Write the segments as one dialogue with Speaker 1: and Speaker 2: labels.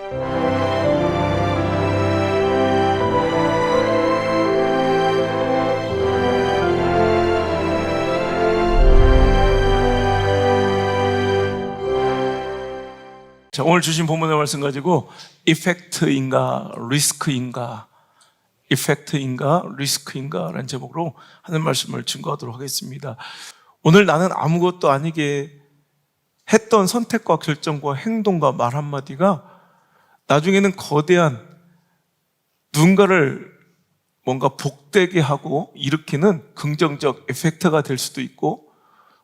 Speaker 1: 자, 오늘 주신 본문의 말씀 가지고 이펙트인가 리스크인가 라는 제목으로 하는 말씀을 증거하도록 하겠습니다. 오늘 나는 아무것도 아니게 했던 선택과 결정과 행동과 말 한마디가 나중에는 거대한 누군가를 뭔가 복되게 하고 일으키는 긍정적 에펙트가 될 수도 있고,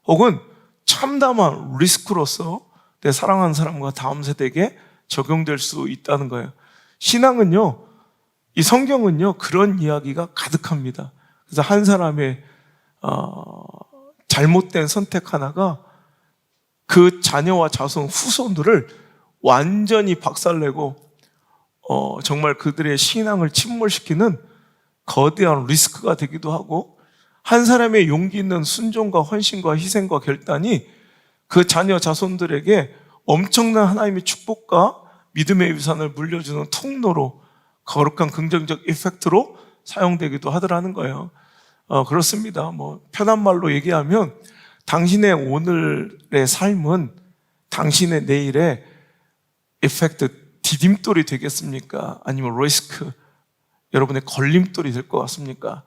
Speaker 1: 혹은 참담한 리스크로서 내 사랑하는 사람과 다음 세대에게 적용될 수 있다는 거예요. 신앙은요, 이 성경은요, 그런 이야기가 가득합니다. 그래서 한 사람의 잘못된 선택 하나가 그 자녀와 자손, 후손들을 완전히 박살내고 정말 그들의 신앙을 침몰시키는 거대한 리스크가 되기도 하고, 한 사람의 용기 있는 순종과 헌신과 희생과 결단이 그 자녀 자손들에게 엄청난 하나님의 축복과 믿음의 유산을 물려주는 통로로, 거룩한 긍정적 이펙트로 사용되기도 하더라는 거예요. 그렇습니다. 편한 말로 얘기하면 당신의 오늘의 삶은 당신의 내일의 이펙트, 디딤돌이 되겠습니까? 아니면 리스크, 여러분의 걸림돌이 될 것 같습니까?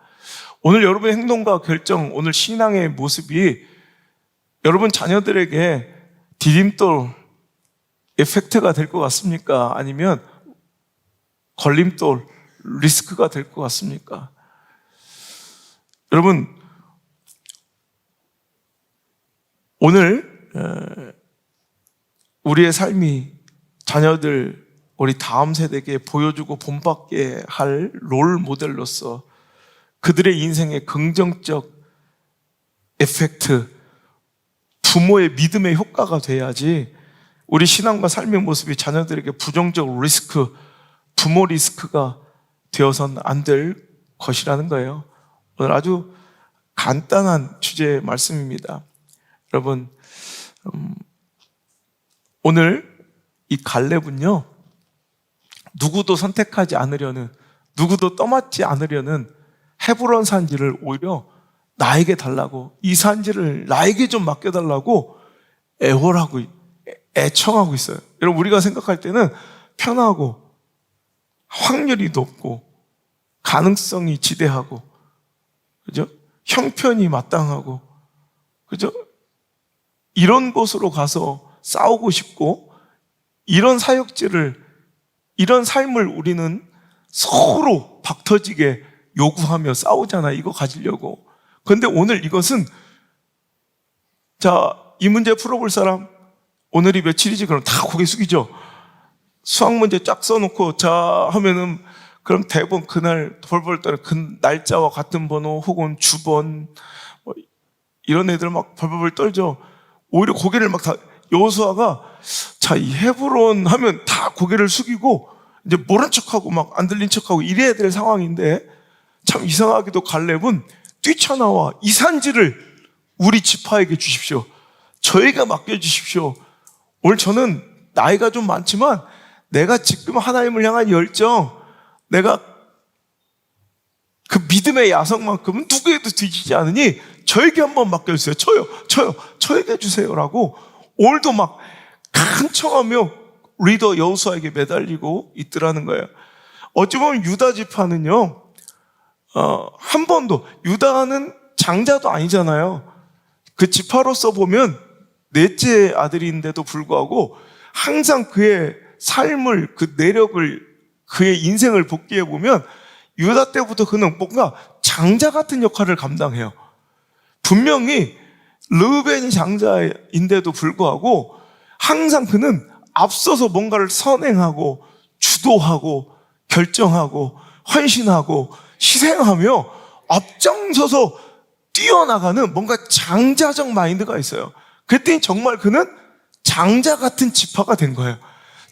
Speaker 1: 오늘 여러분의 행동과 결정, 오늘 신앙의 모습이 여러분 자녀들에게 디딤돌, 에펙트가 될 것 같습니까? 아니면 걸림돌, 리스크가 될 것 같습니까? 여러분, 오늘 우리의 삶이 자녀들, 우리 다음 세대에게 보여주고 본받게 할 롤 모델로서 그들의 인생의 긍정적 에펙트, 부모의 믿음의 효과가 돼야지 우리 신앙과 삶의 모습이 자녀들에게 부정적 리스크, 부모 리스크가 되어서는 안 될 것이라는 거예요. 오늘 아주 간단한 주제의 말씀입니다. 여러분, 오늘 이 갈렙은요, 누구도 선택하지 않으려는, 누구도 떠맡지 않으려는 헤브론 산지를 오히려 나에게 달라고, 이 산지를 나에게 좀 맡겨달라고 애월하고 애청하고 있어요. 여러분, 우리가 생각할 때는 편하고 확률이 높고 가능성이 지대하고, 그죠? 형편이 마땅하고, 그죠? 이런 곳으로 가서 싸우고 싶고, 이런 사역지를, 이런 삶을 우리는 서로 박터지게 요구하며 싸우잖아, 이거 가지려고. 그런데 오늘 이것은, 자, 이 문제 풀어볼 사람, 오늘이 며칠이지? 그럼 다 고개 숙이죠. 수학 문제 쫙 써놓고, 자, 하면은, 그럼 대부분 그날 벌벌 떠는 그 날짜와 같은 번호, 혹은 주번, 이런 애들 막 벌벌 떨죠. 오히려 고개를 막 다, 여호수아가, 자, 이 헤브론 하면 다 고개를 숙이고, 이제 모른 척하고 막 안 들린 척하고 이래야 될 상황인데, 참 이상하게도 갈렙은 뛰쳐나와 이 산지를 우리 지파에게 주십시오. 저에게 맡겨주십시오. 오늘 저는 나이가 좀 많지만 내가 지금 하나님을 향한 열정, 내가 그 믿음의 야성만큼은 누구에도 뒤지지 않으니 저에게 한번 맡겨주세요. 저에게 주세요라고 오늘도 막 간청하며 리더 여호수아에게 매달리고 있더라는 거예요. 어찌 보면 유다 지파는요, 한 번도, 유다는 장자도 아니잖아요. 그 지파로서 보면 넷째 아들인데도 불구하고 항상 그의 삶을, 그 내력을, 그의 인생을 복귀해 보면 유다 때부터 그는 뭔가 장자 같은 역할을 감당해요. 분명히 르우벤이 장자인데도 불구하고 항상 그는 앞서서 뭔가를 선행하고 주도하고 결정하고 헌신하고 희생하며 앞장서서 뛰어나가는 뭔가 장자적 마인드가 있어요. 그랬더니 정말 그는 장자 같은 지파가 된 거예요.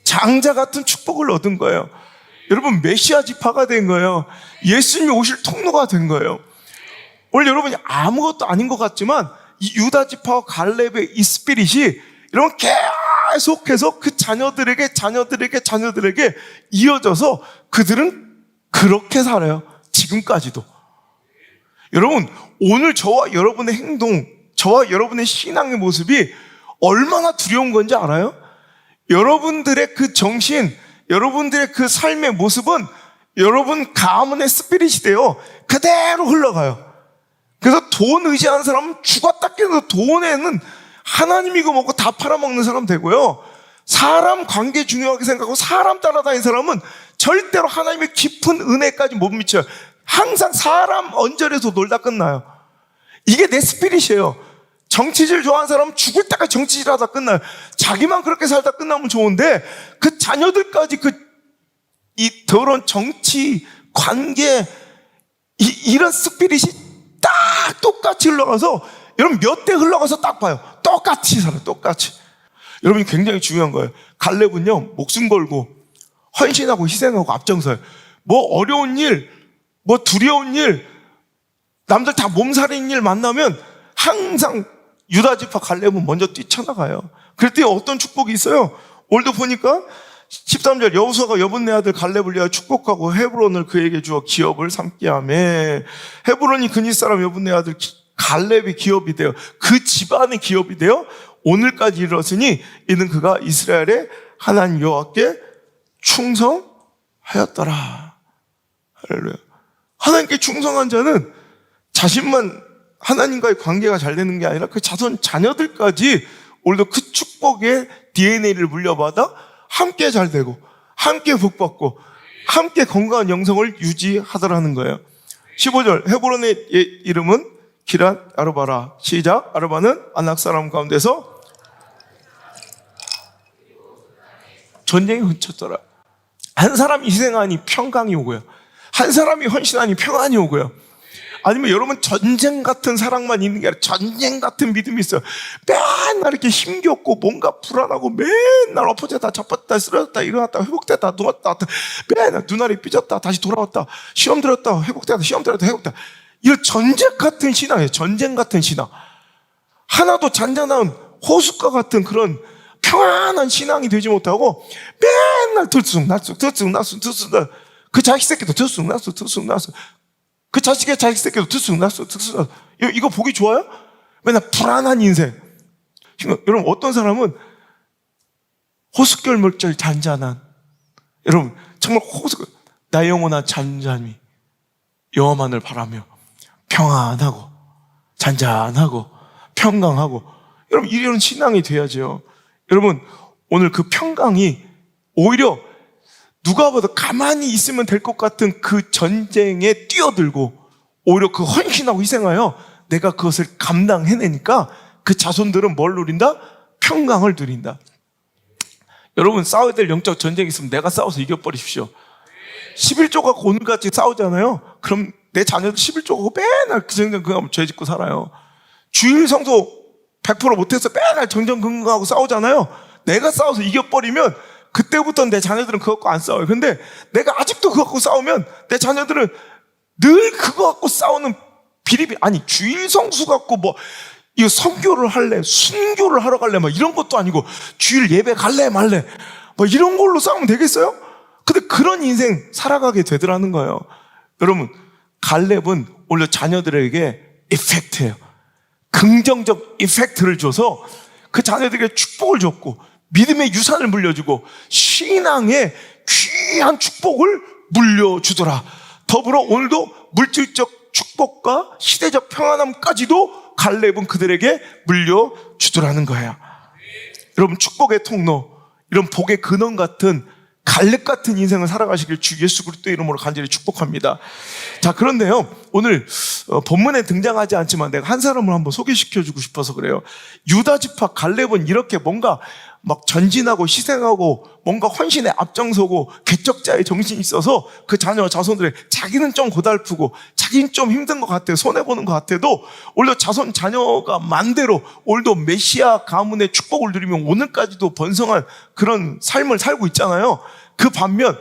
Speaker 1: 장자 같은 축복을 얻은 거예요. 여러분, 메시아 지파가 된 거예요. 예수님이 오실 통로가 된 거예요. 오늘 여러분이 아무것도 아닌 것 같지만 이 유다 지파와 갈렙의 이 스피릿이 여러분 계속해서 그 자녀들에게 이어져서 그들은 그렇게 살아요. 지금까지도. 여러분, 오늘 저와 여러분의 행동, 저와 여러분의 신앙의 모습이 얼마나 두려운 건지 알아요? 여러분들의 그 정신, 여러분들의 그 삶의 모습은 여러분 가문의 스피릿이 돼요. 그대로 흘러가요. 그래서 돈 의지하는 사람은 죽었다 깨도 돈에는 하나님이고 뭐고 다 팔아먹는 사람 되고요. 사람 관계 중요하게 생각하고 사람 따라다니는 사람은 절대로 하나님의 깊은 은혜까지 못 미쳐요. 항상 사람 언저리에서 놀다 끝나요. 이게 내 스피릿이에요. 정치질 좋아하는 사람은 죽을 때까지 정치질 하다 끝나요. 자기만 그렇게 살다 끝나면 좋은데 그 자녀들까지 이 더러운 정치, 관계, 이런 스피릿이 딱 똑같이 흘러가서 여러분 몇 대 흘러가서 딱 봐요. 똑같이 살아요. 똑같이. 여러분이 굉장히 중요한 거예요. 갈렙은요, 목숨 걸고 헌신하고 희생하고 앞장서요. 뭐 어려운 일, 뭐 두려운 일, 남들 다 몸살인 일 만나면 항상 유다 지파 갈렙은 먼저 뛰쳐나가요. 그랬더니 어떤 축복이 있어요? 오늘도 보니까 13절 여호수아가 여분네 아들 갈렙을 위하여 축복하고 헤브론을 그에게 주어 기업을 삼게 하며 헤브론이 그니 사람 여분네 아들 갈렙이 기업이 되어 그 집안의 기업이 되어 오늘까지 이르렀으니 이는 그가 이스라엘의 하나님 여호와께 충성하였더라. 할렐루야. 하나님께 충성한 자는 자신만 하나님과의 관계가 잘 되는 게 아니라 그 자녀들까지 오늘도 그 축복의 DNA를 물려받아 함께 잘 되고 함께 복받고 함께 건강한 영성을 유지하더라는 거예요. 15절 헤브론의 이름은 기랏 아르바라. 시작. 아르바는 아낙 사람 가운데서 전쟁이 훔쳤더라. 한 사람이 희생하니 평강이 오고요. 한 사람이 헌신하니 평안이 오고요. 아니면 여러분 전쟁 같은 사랑만 있는 게 아니라 전쟁 같은 믿음이 있어요. 맨날 이렇게 힘겹고 뭔가 불안하고 맨날 엎어졌다 접었다 쓰러졌다 일어났다 회복됐다 누웠다 맨날 눈알이 삐졌다 다시 돌아왔다 시험 들었다 회복됐다 시험 들었다 회복됐다. 이거 전쟁 같은 신앙이에요. 전쟁 같은 신앙. 하나도 잔잔한 호숫가 같은 그런 평안한 신앙이 되지 못하고 맨날 들쑥날쑥 그 자식 새끼도 들쑥날쑥 그 자식의 자식 새끼도 들쑥날쑥 이거 보기 좋아요? 맨날 불안한 인생. 여러분 어떤 사람은 호숫결물결 잔잔한, 여러분 정말 나의 영혼아 잔잔히 여호와만을 바라며 평안하고 잔잔하고 평강하고, 여러분 이런 신앙이 돼야죠. 여러분 오늘 그 평강이 오히려 누가 봐도 가만히 있으면 될 것 같은 그 전쟁에 뛰어들고 오히려 그 헌신하고 희생하여 내가 그것을 감당해내니까 그 자손들은 뭘 누린다? 평강을 누린다. 여러분 싸워야 될 영적 전쟁이 있으면 내가 싸워서 이겨버리십시오. 11조 갖고 오늘같이 싸우잖아요. 그럼 내 자녀들 11조 갖고 맨날 그 전쟁 그거 죄 짓고 살아요. 주일 성소 100% 못해서 맨날 정정긍긍하고 싸우잖아요. 내가 싸워서 이겨버리면 그때부터 내 자녀들은 그거 갖고 안 싸워요. 근데 내가 아직도 그거 갖고 싸우면 내 자녀들은 늘 그거 갖고 싸우는 아니 주일 성수 갖고 뭐 이거 선교를 할래 순교를 하러 갈래 막 이런 것도 아니고 주일 예배 갈래 말래 뭐 이런 걸로 싸우면 되겠어요? 근데 그런 인생 살아가게 되더라는 거예요. 여러분 갈렙은 오히려 자녀들에게 이펙트예요. 긍정적 이펙트를 줘서 그 자녀들에게 축복을 줬고 믿음의 유산을 물려주고 신앙의 귀한 축복을 물려주더라. 더불어 오늘도 물질적 축복과 시대적 평안함까지도 갈렙은 그들에게 물려주더라는 거예요. 여러분 축복의 통로, 이런 복의 근원 같은 갈렙 같은 인생을 살아가시길 주 예수 그리스도의 이름으로 간절히 축복합니다. 자, 그런데요 오늘 본문에 등장하지 않지만 내가 한 사람을 한번 소개시켜주고 싶어서 그래요. 유다 지파 갈렙은 이렇게 뭔가 막 전진하고 희생하고 뭔가 헌신에 앞장서고 개척자의 정신이 있어서 그 자녀와 자손들의 자기는 좀 고달프고 자기는 좀 힘든 것 같아 손해보는 것 같아도 오히려 자손 자녀가 만대로 오늘도 메시아 가문의 축복을 누리면 오늘까지도 번성한 그런 삶을 살고 있잖아요. 그 반면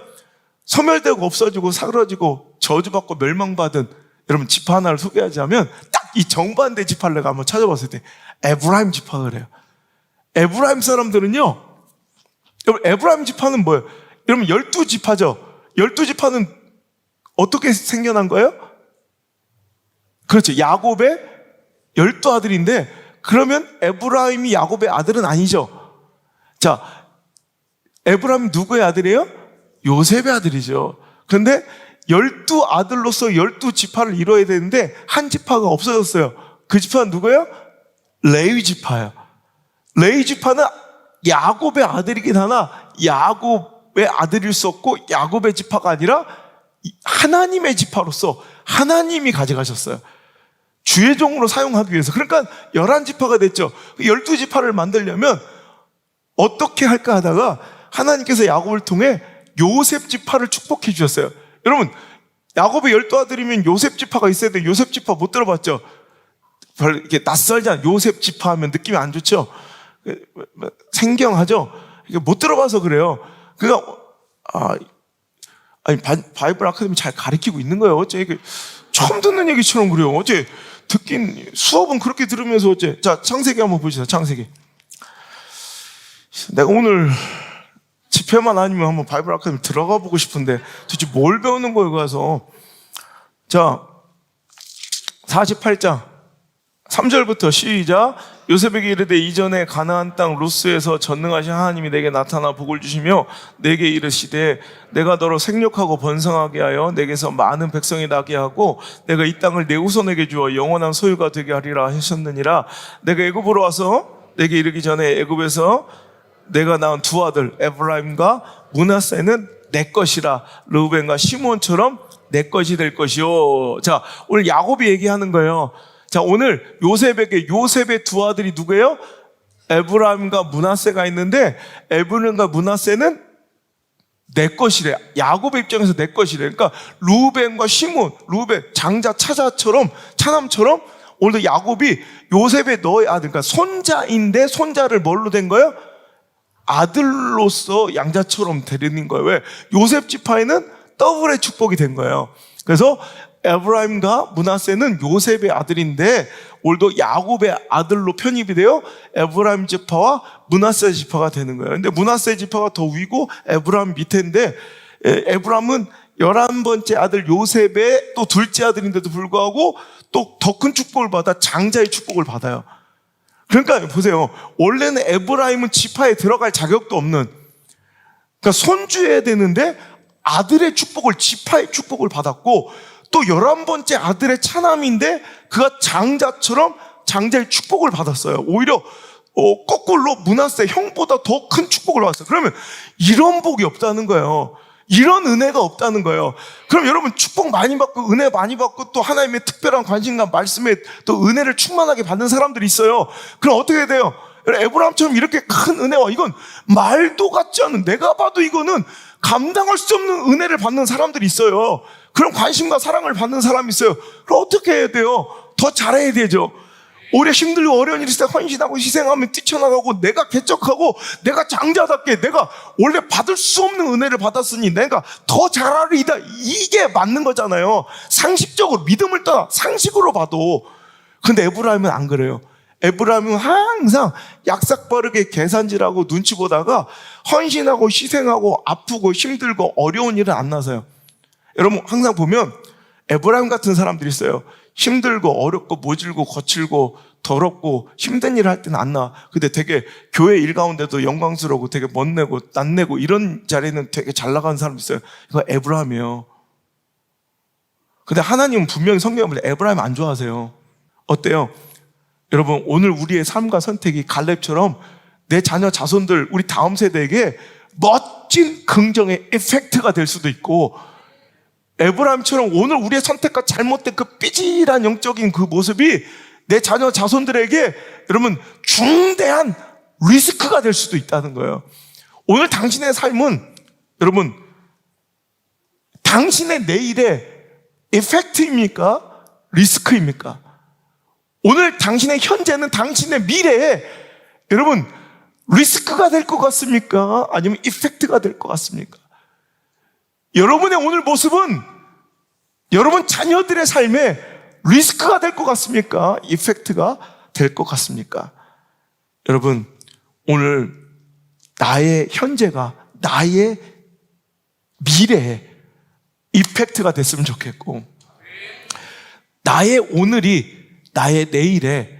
Speaker 1: 소멸되고 없어지고 사그러지고 저주받고 멸망받은 여러분 지파 하나를 소개하자면 딱 이 정반대 지파를 내가 한번 찾아봤을 때 에브라임 지파를 해요. 에브라임 사람들은요 여러분, 에브라임 지파는 뭐예요? 여러분, 12지파죠. 12지파는 어떻게 생겨난 거예요? 그렇죠. 야곱의 12아들인데, 그러면 에브라임이 야곱의 아들은 아니죠. 자, 에브라임 누구의 아들이에요? 요셉의 아들이죠. 그런데 12아들로서 12지파를 이뤄야 되는데 한 지파가 없어졌어요. 그 지파는 누구예요? 레위 지파예요. 레위 지파는 야곱의 아들이긴 하나 야곱의 아들일 수 없고 야곱의 지파가 아니라 하나님의 지파로서 하나님이 가져가셨어요. 주의 종으로 사용하기 위해서. 그러니까 11지파가 됐죠. 12지파를 만들려면 어떻게 할까 하다가 하나님께서 야곱을 통해 요셉 지파를 축복해 주셨어요. 여러분, 야곱의 12아들이면 요셉 지파가 있어야 돼. 요셉 지파 못 들어봤죠? 별로 이렇게 낯설잖아. 요셉 지파 하면 느낌이 안 좋죠? 생경하죠? 이게 못 들어봐서 그래요. 그러니까, 아니, 바이블 아카데미 잘 가르치고 있는 거예요. 어째 이게 처음 듣는 얘기처럼 그래요. 어째 수업은 그렇게 들으면서 어째. 자, 창세기 한번 보시죠. 창세기. 내가 오늘 집회만 아니면 한번 바이블 아카데미 들어가 보고 싶은데 도대체 뭘 배우는 거예요, 가서. 자, 48장 3절부터 시작. 요셉에게 이르되 이전에 가나안 땅 루스에서 전능하신 하나님이 내게 나타나 복을 주시며 내게 이르시되 내가 너로 생육하고 번성하게 하여 내게서 많은 백성이 나게 하고 내가 이 땅을 내 후손에게 주어 영원한 소유가 되게 하리라 하셨느니라. 내가 애굽으로 와서 내게 이르기 전에 애굽에서 내가 낳은 두 아들 에브라임과 므낫세는 내 것이라. 르우벤과 시므온처럼 내 것이 될 것이요. 자, 오늘 야곱이 얘기하는 거예요. 자, 오늘 요셉의 두 아들이 누구예요? 에브라임과 므낫세가 있는데 에브라임과 므낫세는 내 것이래. 야곱의 입장에서 내 것이래. 그러니까 르우벤과 시므온, 르우벤 장자 차남처럼 오늘도 야곱이 요셉의 너의 아들, 그러니까 손자인데 손자를 뭘로 된 거예요? 아들로서 양자처럼 데리는 거예요. 왜? 요셉 지파에는 더블의 축복이 된 거예요. 그래서 에브라임과 므낫세는 요셉의 아들인데 오늘도 야곱의 아들로 편입이 돼요. 에브라임 지파와 므낫세 지파가 되는 거예요. 근데 므낫세 지파가 더 위고 에브라임 밑에인데 에브라임은 11번째 아들 요셉의 또 둘째 아들인데도 불구하고 또 더 큰 축복을 받아 장자의 축복을 받아요. 그러니까 보세요. 원래는 에브라임은 지파에 들어갈 자격도 없는, 그러니까 손주해야 되는데 아들의 축복을, 지파의 축복을 받았고 또 11번째 아들의 차남인데 그가 장자처럼 장자의 축복을 받았어요. 오히려 거꾸로 므낫세 형보다 더 큰 축복을 받았어요. 그러면 이런 복이 없다는 거예요. 이런 은혜가 없다는 거예요. 그럼 여러분 축복 많이 받고 은혜 많이 받고 또 하나님의 특별한 관심과 말씀에 또 은혜를 충만하게 받는 사람들이 있어요. 그럼 어떻게 해야 돼요? 에브라임처럼 이렇게 큰 은혜와 이건 말도 같지 않은, 내가 봐도 이거는 감당할 수 없는 은혜를 받는 사람들이 있어요. 그런 관심과 사랑을 받는 사람이 있어요. 그럼 어떻게 해야 돼요? 더 잘해야 되죠. 오히려 힘들고 어려운 일이 있을 때 헌신하고 희생하면 뛰쳐나가고 내가 개척하고 내가 장자답게 내가 원래 받을 수 없는 은혜를 받았으니 내가 더 잘하리이다. 이게 맞는 거잖아요. 상식적으로 믿음을 떠나 상식으로 봐도. 근데 에브라임은 안 그래요. 에브라임은 항상 약삭빠르게 계산질하고 눈치 보다가 헌신하고 희생하고 아프고 힘들고 어려운 일은 안 나서요. 여러분 항상 보면 에브라임 같은 사람들이 있어요. 힘들고 어렵고 모질고 거칠고 더럽고 힘든 일을 할 때는 안 나. 근데 되게 교회 일 가운데도 영광스러우고 되게 멋내고 낯내고 이런 자리는 되게 잘 나가는 사람도 있어요. 이거 에브라임이에요. 근데 하나님은 분명히 성경에 보면 에브라임 안 좋아하세요. 어때요? 여러분 오늘 우리의 삶과 선택이 갈렙처럼 내 자녀 자손들 우리 다음 세대에게 멋진 긍정의 이펙트가 될 수도 있고, 에브라임처럼 오늘 우리의 선택과 잘못된 그 삐질한 영적인 그 모습이 내 자녀 자손들에게 여러분 중대한 리스크가 될 수도 있다는 거예요. 오늘 당신의 삶은 여러분 당신의 내일의 이펙트입니까? 리스크입니까? 오늘 당신의 현재는 당신의 미래에 여러분 리스크가 될 것 같습니까? 아니면 이펙트가 될 것 같습니까? 여러분의 오늘 모습은 여러분 자녀들의 삶에 리스크가 될 것 같습니까? 이펙트가 될 것 같습니까? 여러분 오늘 나의 현재가 나의 미래에 이펙트가 됐으면 좋겠고, 나의 오늘이 나의 내일에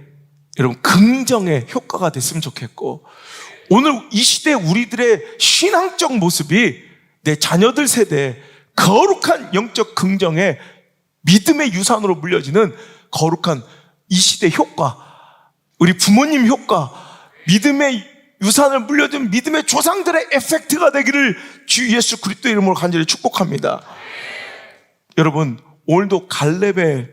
Speaker 1: 여러분 긍정의 효과가 됐으면 좋겠고, 오늘 이 시대 우리들의 신앙적 모습이 내 자녀들 세대에 거룩한 영적 긍정의 믿음의 유산으로 물려지는 거룩한 이 시대 효과, 우리 부모님 효과, 믿음의 유산을 물려준 믿음의 조상들의 에펙트가 되기를 주 예수 그리스도 이름으로 간절히 축복합니다. 여러분, 오늘도 갈렙의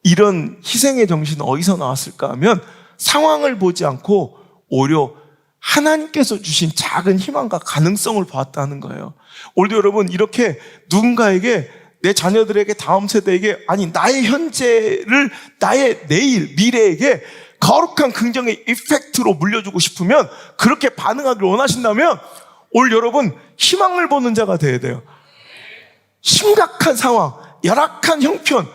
Speaker 1: 이런 희생의 정신은 어디서 나왔을까 하면 상황을 보지 않고 오히려 하나님께서 주신 작은 희망과 가능성을 보았다는 거예요. 오늘도 여러분, 이렇게 누군가에게, 내 자녀들에게, 다음 세대에게, 아니 나의 현재를 나의 내일, 미래에게 거룩한 긍정의 이펙트로 물려주고 싶으면, 그렇게 반응하기를 원하신다면 오늘 여러분 희망을 보는 자가 되어야 돼요. 심각한 상황, 열악한 형편,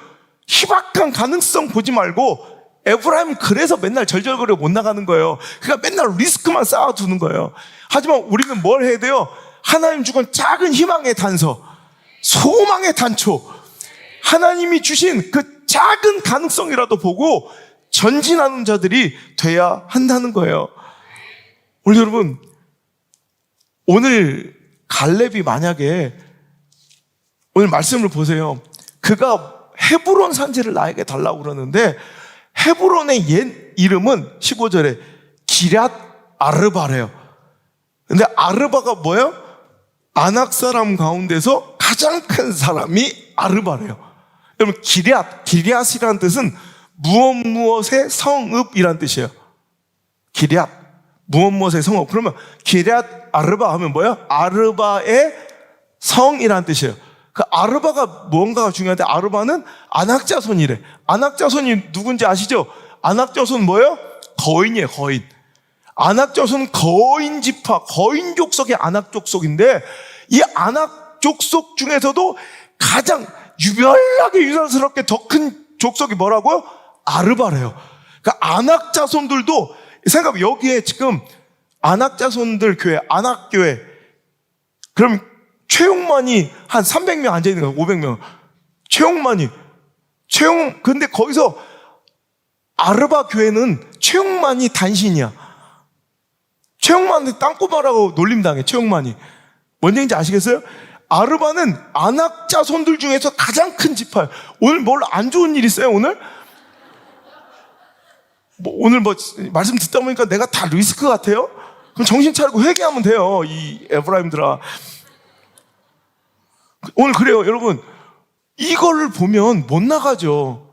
Speaker 1: 희박한 가능성 보지 말고, 에브라임 그래서 맨날 절절거려 못 나가는 거예요. 그러니까 맨날 리스크만 쌓아두는 거예요. 하지만 우리는 뭘 해야 돼요? 하나님 주건 작은 희망의 단서, 소망의 단초, 하나님이 주신 그 작은 가능성이라도 보고 전진하는 자들이 돼야 한다는 거예요. 오늘 여러분, 오늘 갈렙이 만약에 오늘 말씀을 보세요. 그가 헤브론 산지를 나에게 달라고 그러는데, 헤브론의 옛 이름은 15절에 기럇 아르바래요. 근데 아르바가 뭐예요? 아낙 사람 가운데서 가장 큰 사람이 아르바래요. 여러분, 기럇이라는 뜻은 무엇의 성읍이란 뜻이에요. 기럇, 무엇의 성읍. 그러면 기럇 아르바 하면 뭐예요? 아르바의 성이란 뜻이에요. 그 아르바가 뭔가가 중요한데, 아르바는 아낙 자손이래. 아낙 자손이 누군지 아시죠? 아낙 자손은 뭐예요? 거인이에요, 거인. 아낙 자손은 거인 지파, 거인 족속의 아낙 족속인데, 이 아낙 족속 중에서도 가장 유별나게 유난스럽게 더 큰 족속이 뭐라고요? 아르바래요. 그러니까 아낙 자손들도, 생각, 여기에 지금 아낙 자손들 교회, 아낙 교회, 그럼 최용만이 한 300명 앉아있는 거예요. 500명. 근데 거기서 아르바 교회는 최용만이 단신이야. 최용만한테 땅꼬마라고 놀림당해. 최용만이 뭔 얘기인지 아시겠어요? 아르바는 아낙 자손들 중에서 가장 큰 지파예요. 오늘 뭘 안 좋은 일 있어요? 오늘? 오늘 말씀 듣다 보니까 내가 다 리스크 같아요? 그럼 정신 차리고 회개하면 돼요, 이 에브라임들아. 오늘 그래요, 여러분. 이걸 보면 못 나가죠.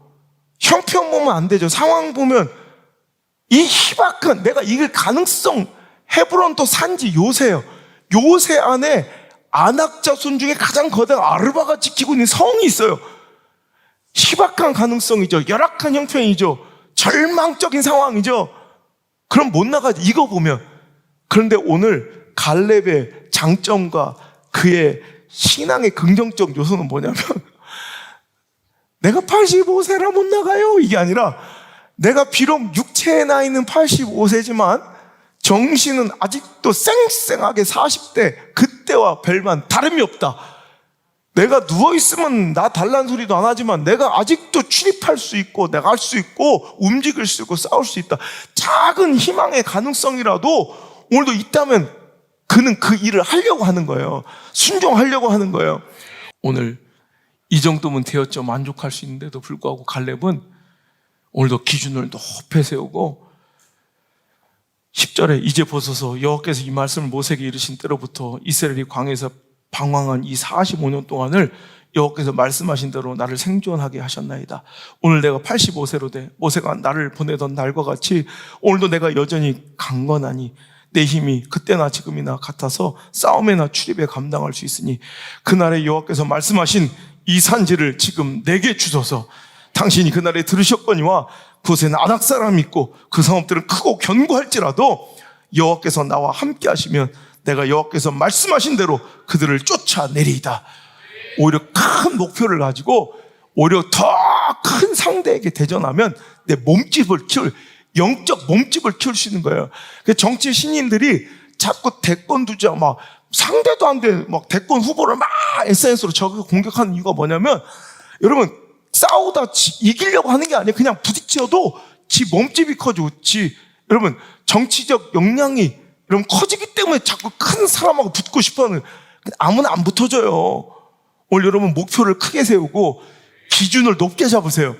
Speaker 1: 형편 보면 안 되죠. 상황 보면, 이 희박한, 내가 이길 가능성, 헤브론 또 산지 요새예요. 요새 안에 아낙 자손 중에 가장 거대한 아르바가 지키고 있는 성이 있어요. 희박한 가능성이죠. 열악한 형편이죠. 절망적인 상황이죠. 그럼 못 나가죠, 이거 보면. 그런데 오늘 갈렙의 장점과 그의 신앙의 긍정적 요소는 뭐냐면, 내가 85세라 못 나가요, 이게 아니라, 내가 비록 육체의 나이는 85세지만 정신은 아직도 쌩쌩하게 40대 그때와 별반 다름이 없다. 내가 누워있으면 나 달란 소리도 안 하지만 내가 아직도 출입할 수 있고, 내가 할 수 있고, 움직일 수 있고, 싸울 수 있다. 작은 희망의 가능성이라도 오늘도 있다면 그는 그 일을 하려고 하는 거예요. 순종하려고 하는 거예요. 오늘 이 정도면 되었죠, 만족할 수 있는데도 불구하고 갈렙은 오늘도 기준을 높이 세우고, 10절에 이제 보소서 여호와께서 이 말씀을 모세에게 이르신 때로부터 이스라엘이 광야에서 방황한 이 45년 동안을 여호와께서 말씀하신 대로 나를 생존하게 하셨나이다. 오늘 내가 85세로 돼 모세가 나를 보내던 날과 같이 오늘도 내가 여전히 강건하니 내 힘이 그때나 지금이나 같아서 싸움에나 출입에 감당할 수 있으니 그날에 여호와께서 말씀하신 이 산지를 지금 내게 주소서. 당신이 그날에 들으셨거니와 그곳에는 아낙 사람이 있고 그 성읍들은 크고 견고할지라도 여호와께서 나와 함께 하시면 내가 여호와께서 말씀하신 대로 그들을 쫓아내리이다. 오히려 큰 목표를 가지고 오히려 더 큰 상대에게 대전하면 내 몸집을 키울, 영적 몸집을 키울 수 있는 거예요. 정치 신인들이 자꾸 대권 두자 막 상대도 안 돼 막 대권 후보를 막 SNS로 저거 공격하는 이유가 뭐냐면 여러분 싸우다 이기려고 하는 게 아니에요. 그냥 부딪혀도 지 몸집이 커지고 여러분 정치적 역량이 여러분 커지기 때문에 자꾸 큰 사람하고 붙고 싶어하는 아무나 안 붙어져요. 오늘 여러분 목표를 크게 세우고 기준을 높게 잡으세요.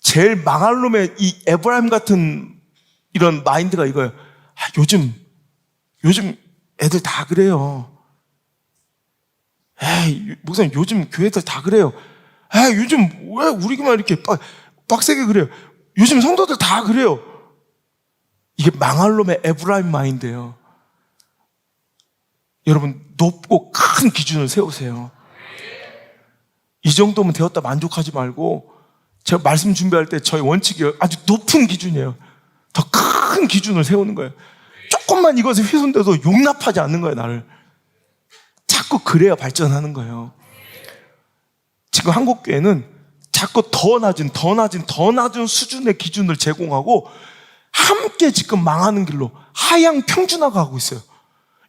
Speaker 1: 제일 망할 놈의 이 에브라임 같은 이런 마인드가 이거예요. 요즘 애들 다 그래요. 목사님 요즘 교회들 다 그래요. 요즘 왜 우리만 이렇게 빡세게 그래요. 요즘 성도들 다 그래요. 이게 망할 놈의 에브라임 마인드예요. 여러분 높고 큰 기준을 세우세요. 이 정도면 되었다 만족하지 말고 제가 말씀 준비할 때 저희 원칙이 아주 높은 기준이에요. 더 큰 기준을 세우는 거예요. 조금만 이것에 훼손돼도 용납하지 않는 거예요. 나를 자꾸 그래야 발전하는 거예요. 지금 한국교회는 자꾸 더 낮은 수준의 기준을 제공하고 함께 지금 망하는 길로 하향 평준화가 가고 있어요.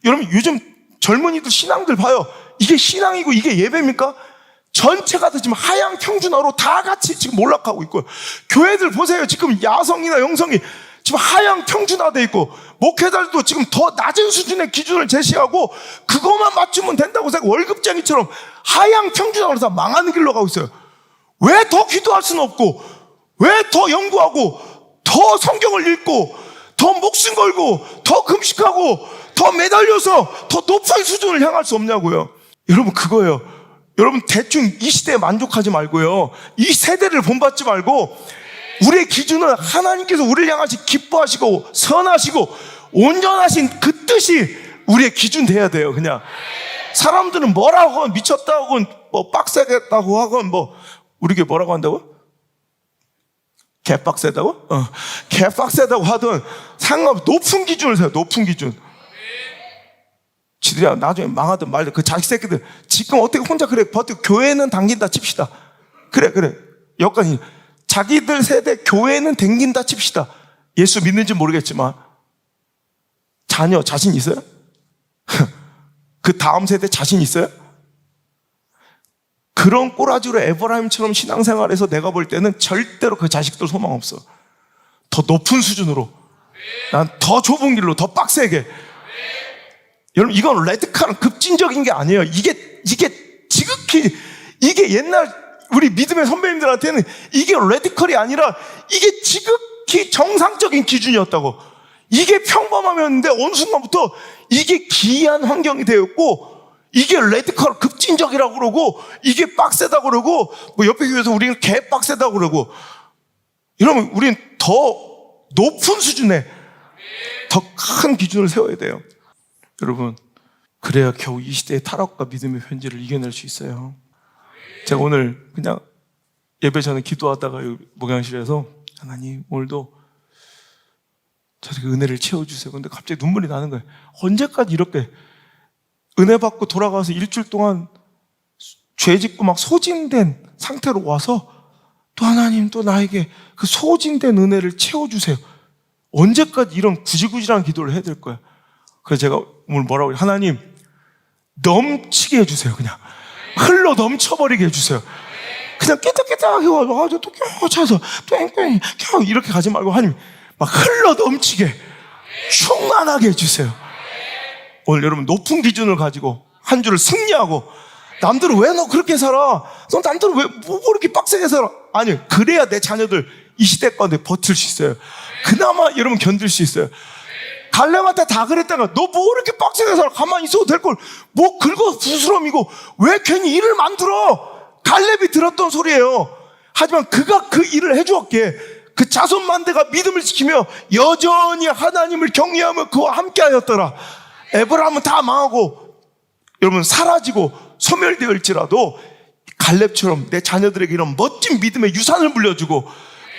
Speaker 1: 여러분 요즘 젊은이들 신앙들 봐요. 이게 신앙이고 이게 예배입니까? 전체가 다 지금 하향 평준화로 다 같이 지금 올라가고 있고요. 교회들 보세요. 지금 야성이나 영성이 지금 하향 평준화돼 있고 목회자들도 지금 더 낮은 수준의 기준을 제시하고 그것만 맞추면 된다고 생각 월급쟁이처럼 하향 평준화로 다 망하는 길로 가고 있어요. 왜 더 기도할 수는 없고 왜 더 연구하고 더 성경을 읽고 더 목숨 걸고 더 금식하고 더 매달려서 더 높은 수준을 향할 수 없냐고요. 여러분 그거예요. 여러분 대충 이 시대에 만족하지 말고요. 이 세대를 본받지 말고 우리의 기준은 하나님께서 우리를 향하시 기뻐하시고 선하시고 온전하신 그 뜻이 우리의 기준 돼야 돼요. 그냥 사람들은 뭐라고 하건 미쳤다고 하건 뭐 빡세겠다고 하건 뭐 우리게 뭐라고 한다고? 개빡세다고? 개빡세다고 하든 상관없이 높은 기준을 세요. 높은 기준. 지들이 나중에 망하든 말든 그 자식 새끼들 지금 어떻게 혼자 그래 버티고 교회는 당긴다 칩시다. 그래 여기까지 자기들 세대 교회는 당긴다 칩시다. 예수 믿는지 모르겠지만 자녀 자신 있어요? 그 다음 세대 자신 있어요? 그런 꼬라지로 에브라임처럼 신앙생활에서 내가 볼 때는 절대로 그 자식들 소망 없어. 더 높은 수준으로 난 더 좁은 길로 더 빡세게. 여러분 이건 레드칼은 급진적인 게 아니에요. 이게 지극히 이게 옛날 우리 믿음의 선배님들한테는 이게 레디컬이 아니라 이게 지극히 정상적인 기준이었다고. 이게 평범하면데 어느 순간부터 이게 기이한 환경이 되었고 이게 레디컬 급진적이라고 그러고 이게 빡세다고 그러고 뭐 옆에 교회에서 우리는 개 빡세다고 그러고 이러면 우리는 더 높은 수준의 더 큰 기준을 세워야 돼요. 여러분 그래야 겨우 이 시대의 타락과 믿음의 현재를 이겨낼 수 있어요. 제가 오늘 그냥 예배 전에 기도하다가 목양실에서 하나님 오늘도 저렇게 은혜를 채워주세요. 근데 갑자기 눈물이 나는 거예요. 언제까지 이렇게 은혜 받고 돌아가서 일주일 동안 죄 짓고 막 소진된 상태로 와서 또 하나님 또 나에게 그 소진된 은혜를 채워주세요. 언제까지 이런 구질구질한 기도를 해야 될 거야. 그래서 제가 오늘 뭐라고 해요? 하나님 넘치게 해주세요. 그냥 흘러 넘쳐버리게 해주세요. 그냥 깨딱깨딱 해가지고 또 껴차서 뺑뺑 켜 이렇게 가지 말고 하나님 막 흘러 넘치게 충만하게 해주세요. 오늘 여러분 높은 기준을 가지고 한 주를 승리하고 남들은 왜 너 그렇게 살아? 너 남들은 왜 뭐 이렇게 빡세게 살아? 아니 그래야 내 자녀들 이 시대 가운데 버틸 수 있어요. 그나마 여러분 견딜 수 있어요. 갈렙한테 다 그랬다가 너 뭐 이렇게 빡세게 살아? 가만히 있어도 될 걸 뭐 긁어 부스럼이고 왜 괜히 일을 만들어? 갈렙이 들었던 소리예요. 하지만 그가 그 일을 해주었기에 그 자손 만대가 믿음을 지키며 여전히 하나님을 경외하며 그와 함께하였더라. 에브라임은 다 망하고 여러분 사라지고 소멸되었을지라도 갈렙처럼 내 자녀들에게 이런 멋진 믿음의 유산을 물려주고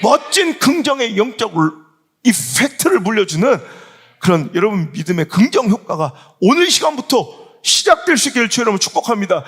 Speaker 1: 멋진 긍정의 영적 이펙트를 물려주는 그런 여러분 믿음의 긍정 효과가 오늘 시간부터 시작될 수 있기를 주의 이름으로 축복합니다.